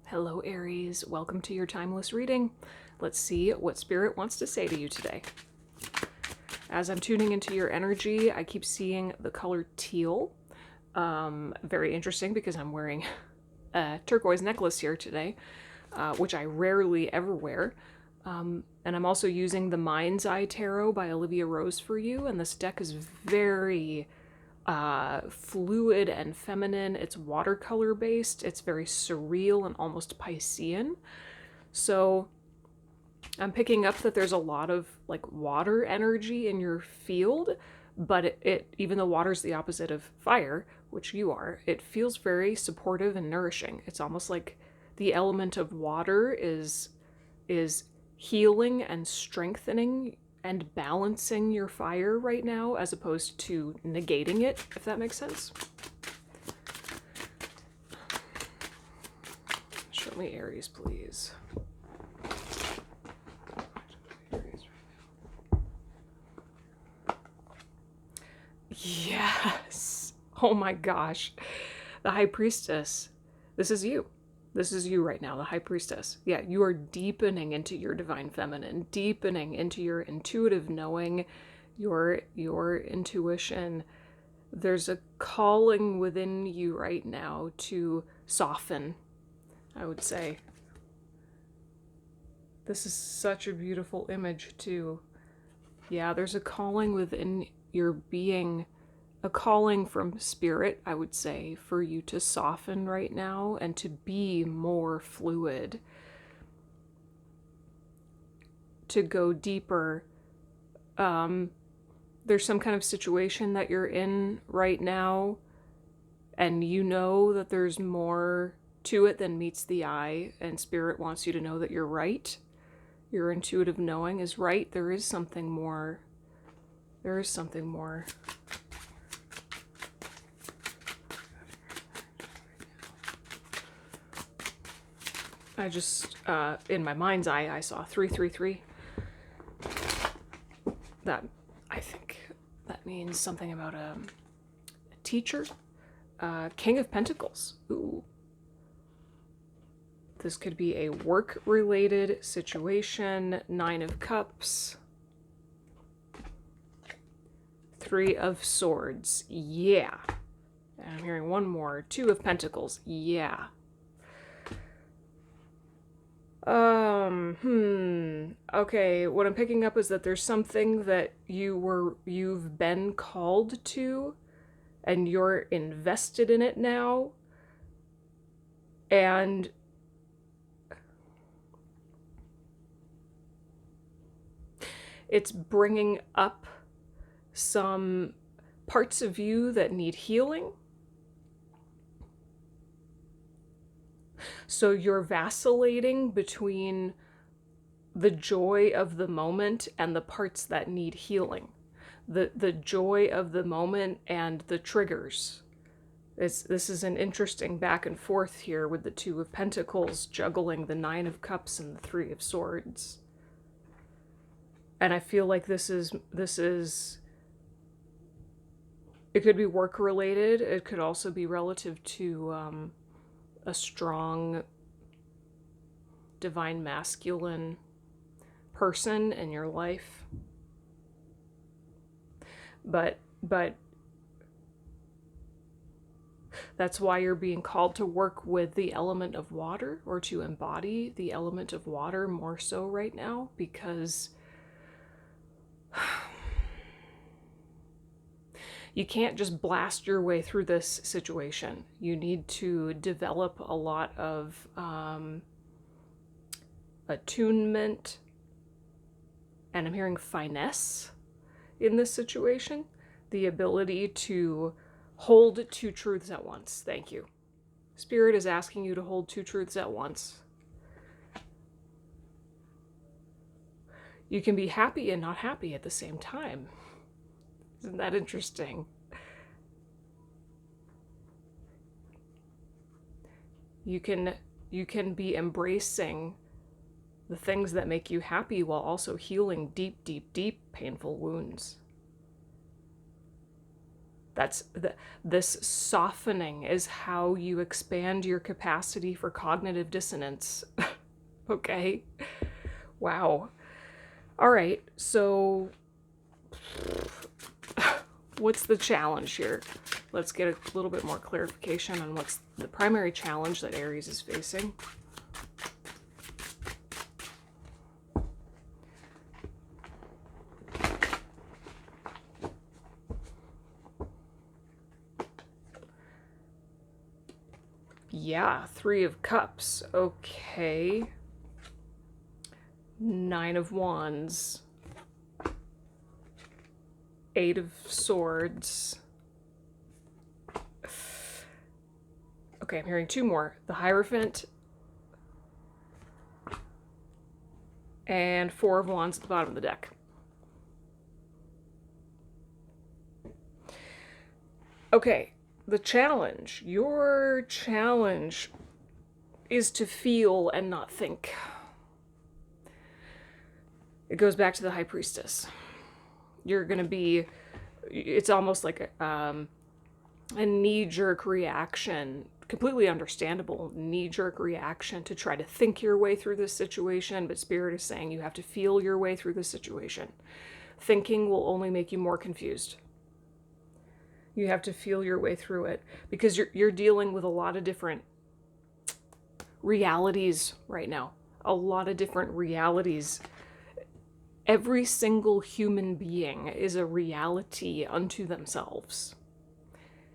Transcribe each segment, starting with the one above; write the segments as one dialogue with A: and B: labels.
A: Hello, Aries. Welcome to your timeless reading. Let's see what Spirit wants to say to you today. As I'm tuning into your energy, I keep seeing the color teal. Very interesting because I'm wearing a turquoise necklace here today, which I rarely ever wear. And I'm also using the Mind's Eye Tarot by Olivia Rose for you, and this deck is very fluid and feminine. It's watercolor based. It's very surreal and almost Piscean. So I'm picking up that there's a lot of like water energy in your field, but it even though water's the opposite of fire, which you are, it feels very supportive and nourishing. It's almost like the element of water is healing and strengthening and balancing your fire right now as opposed to negating it, if that makes sense. Show me Aries, please. Yes. Oh my gosh. The High Priestess. This is you. This is you right now, the High Priestess. Yeah, you are deepening into your divine feminine, deepening into your intuitive knowing, your intuition. There's a calling within you right now to soften, I would say. This is such a beautiful image too. Yeah, there's a calling within your being, a calling from spirit, I would say, for you to soften right now and to be more fluid, to go deeper. There's some kind of situation that you're in right now, and you know that there's more to it than meets the eye, and spirit wants you to know that you're right. Your intuitive knowing is right. There is something more. There is something more. I just, in my mind's eye, I saw 333. That, I think, that means something about a teacher. King of Pentacles. Ooh. This could be a work-related situation. 9 of Cups. 3 of Swords. Yeah. And I'm hearing one more. 2 of Pentacles. Yeah. Okay, what I'm picking up is that there's something that you've been called to, and you're invested in it now, and it's bringing up some parts of you that need healing. So you're vacillating between the joy of the moment and the parts that need healing. The joy of the moment and the triggers. This is an interesting back and forth here with the 2 of Pentacles juggling the 9 of Cups and the 3 of Swords. And I feel like this is it could be work related. It could also be relative to a strong divine masculine person in your life. But that's why you're being called to work with the element of water, or to embody the element of water more so right now, because you can't just blast your way through this situation. You need to develop a lot of attunement, and I'm hearing finesse in this situation. The ability to hold 2 truths at once. Thank you. Spirit is asking you to hold 2 truths at once. You can be happy and not happy at the same time. Isn't that interesting? You can be embracing the things that make you happy while also healing deep, deep, deep painful wounds. This softening is how you expand your capacity for cognitive dissonance. Okay? Wow. All right, so what's the challenge here? Let's get a little bit more clarification on what's the primary challenge that Aries is facing. Yeah, 3 of Cups. Okay. 9 of Wands. 8 of Swords. Okay, I'm hearing 2 more. The Hierophant. And 4 of Wands at the bottom of the deck. Okay, the challenge. Your challenge is to feel and not think. It goes back to the High Priestess. You're going to be, it's almost like a knee-jerk reaction, completely understandable knee-jerk reaction to try to think your way through this situation, but Spirit is saying you have to feel your way through this situation. Thinking will only make you more confused. You have to feel your way through it because you're dealing with a lot of different realities right now. A lot of different realities. Every single human being is a reality unto themselves.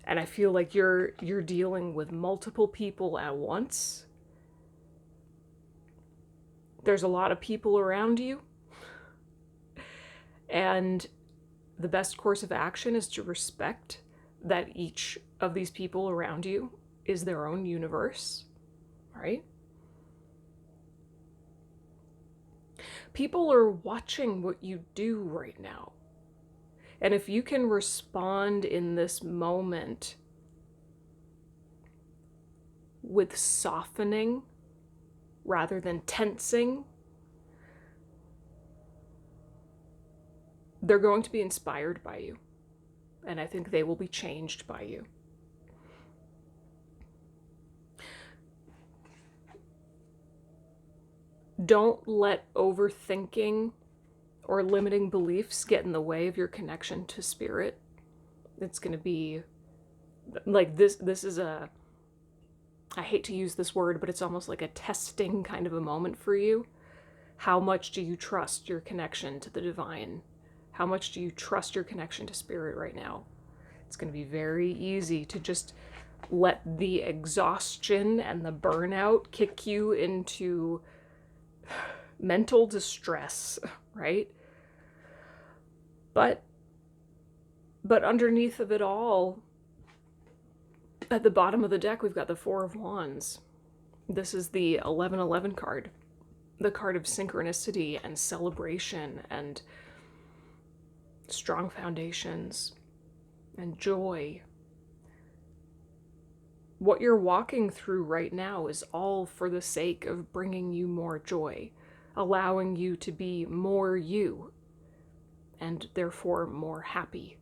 A: And I feel like you're dealing with multiple people at once. There's a lot of people around you. And the best course of action is to respect that each of these people around you is their own universe, right? People are watching what you do right now. And if you can respond in this moment with softening rather than tensing, they're going to be inspired by you. And I think they will be changed by you. Don't let overthinking or limiting beliefs get in the way of your connection to Spirit. It's going to be like this is a, I hate to use this word, but it's almost like a testing kind of a moment for you. How much do you trust your connection to the divine? How much do you trust your connection to Spirit right now? It's going to be very easy to just let the exhaustion and the burnout kick you into mental distress, right? But underneath of it all, at the bottom of the deck, we've got the 4 of Wands. This is the 1111 card, the card of synchronicity and celebration and strong foundations and joy. What you're walking through right now is all for the sake of bringing you more joy, allowing you to be more you, and therefore more happy.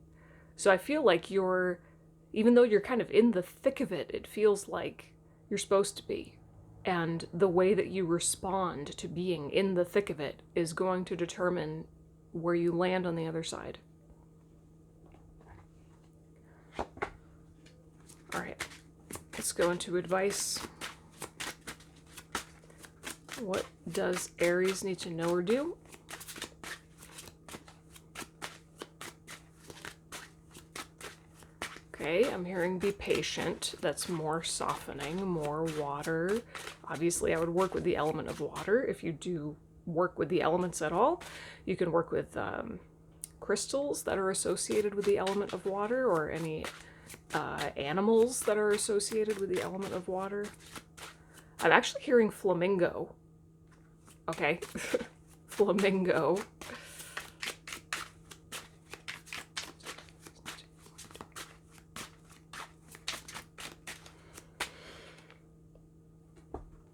A: So I feel like even though you're kind of in the thick of it, it feels like you're supposed to be. And the way that you respond to being in the thick of it is going to determine where you land on the other side. All right, let's go into advice. What does Aries need to know or do? Okay, I'm hearing be patient. That's more softening, more water. Obviously, I would work with the element of water. If you do work with the elements at all, you can work with crystals that are associated with the element of water, or any animals that are associated with the element of water. I'm actually hearing flamingo. Okay, flamingo.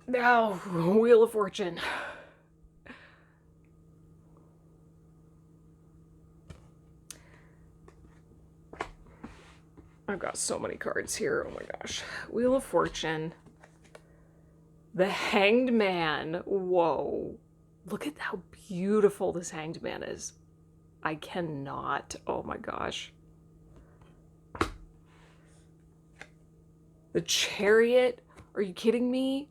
A: Now, Wheel of Fortune. I've got so many cards here. Oh my gosh. Wheel of Fortune. The Hanged Man. Whoa. Look at how beautiful this Hanged Man is. I cannot. Oh my gosh. The Chariot. Are you kidding me?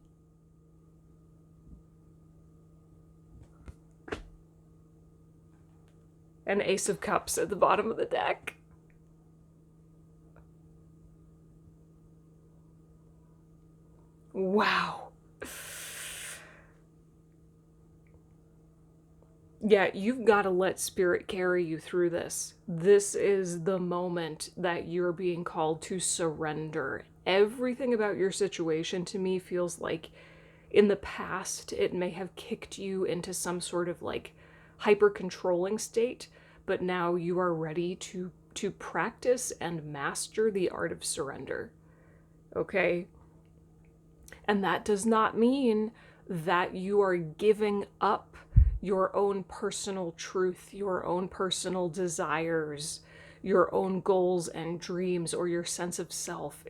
A: An Ace of Cups at the bottom of the deck. Wow. Yeah, you've got to let spirit carry you through this. This is the moment that you're being called to surrender. Everything about your situation to me feels like in the past it may have kicked you into some sort of like hyper controlling state, but now you are ready to practice and master the art of surrender. Okay? And that does not mean that you are giving up your own personal truth, your own personal desires, your own goals and dreams, or your sense of self.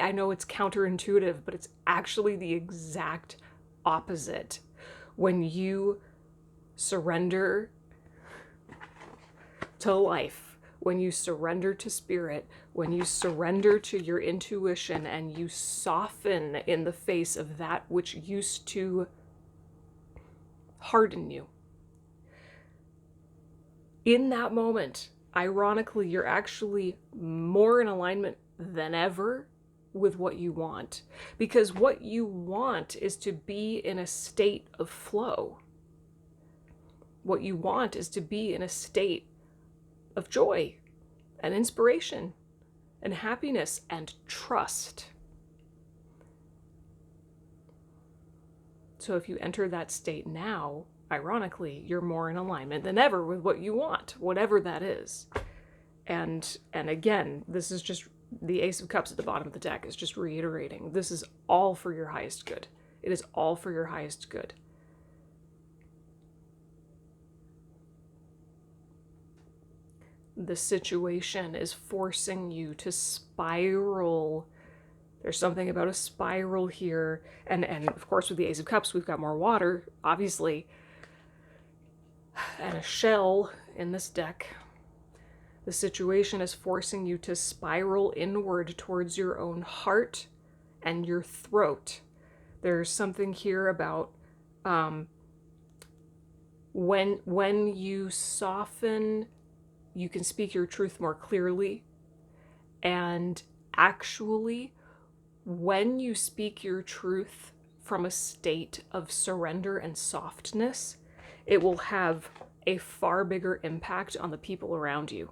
A: I know it's counterintuitive, but it's actually the exact opposite. When you surrender to life, when you surrender to spirit, when you surrender to your intuition and you soften in the face of that which used to harden you. In that moment, ironically, you're actually more in alignment than ever with what you want. Because what you want is to be in a state of flow. What you want is to be in a state of joy and inspiration and happiness and trust. So if you enter that state now, ironically, you're more in alignment than ever with what you want, whatever that is. And again, this is just the Ace of Cups at the bottom of the deck is just reiterating, this is all for your highest good. It is all for your highest good. The situation is forcing you to spiral. There's something about a spiral here. And of course, with the Ace of Cups, we've got more water, obviously. And a shell in this deck. The situation is forcing you to spiral inward towards your own heart and your throat. There's something here about when you soften, you can speak your truth more clearly. And actually, when you speak your truth from a state of surrender and softness, it will have a far bigger impact on the people around you.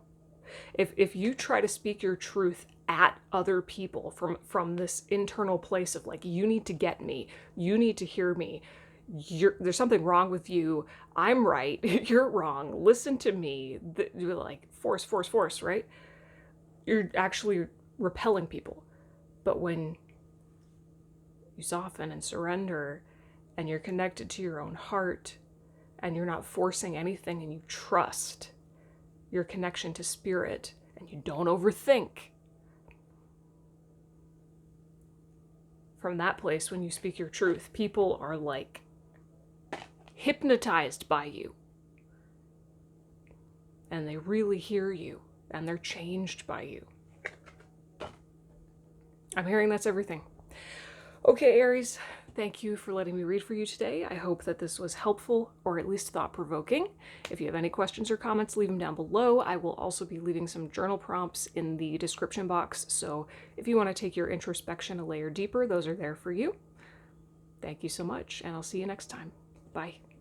A: If you try to speak your truth at other people from this internal place of like, you need to get me, you need to hear me, there's something wrong with you, I'm right, you're wrong, listen to me, you're like force, right? You're actually repelling people. But when you soften and surrender and you're connected to your own heart and you're not forcing anything and you trust your connection to spirit and you don't overthink, from that place, when you speak your truth, people are like hypnotized by you and they really hear you and they're changed by you. I'm hearing that's everything. Okay, Aries, thank you for letting me read for you today. I hope that this was helpful or at least thought-provoking. If you have any questions or comments, leave them down below. I will also be leaving some journal prompts in the description box, so if you want to take your introspection a layer deeper, those are there for you. Thank you so much, and I'll see you next time. Bye.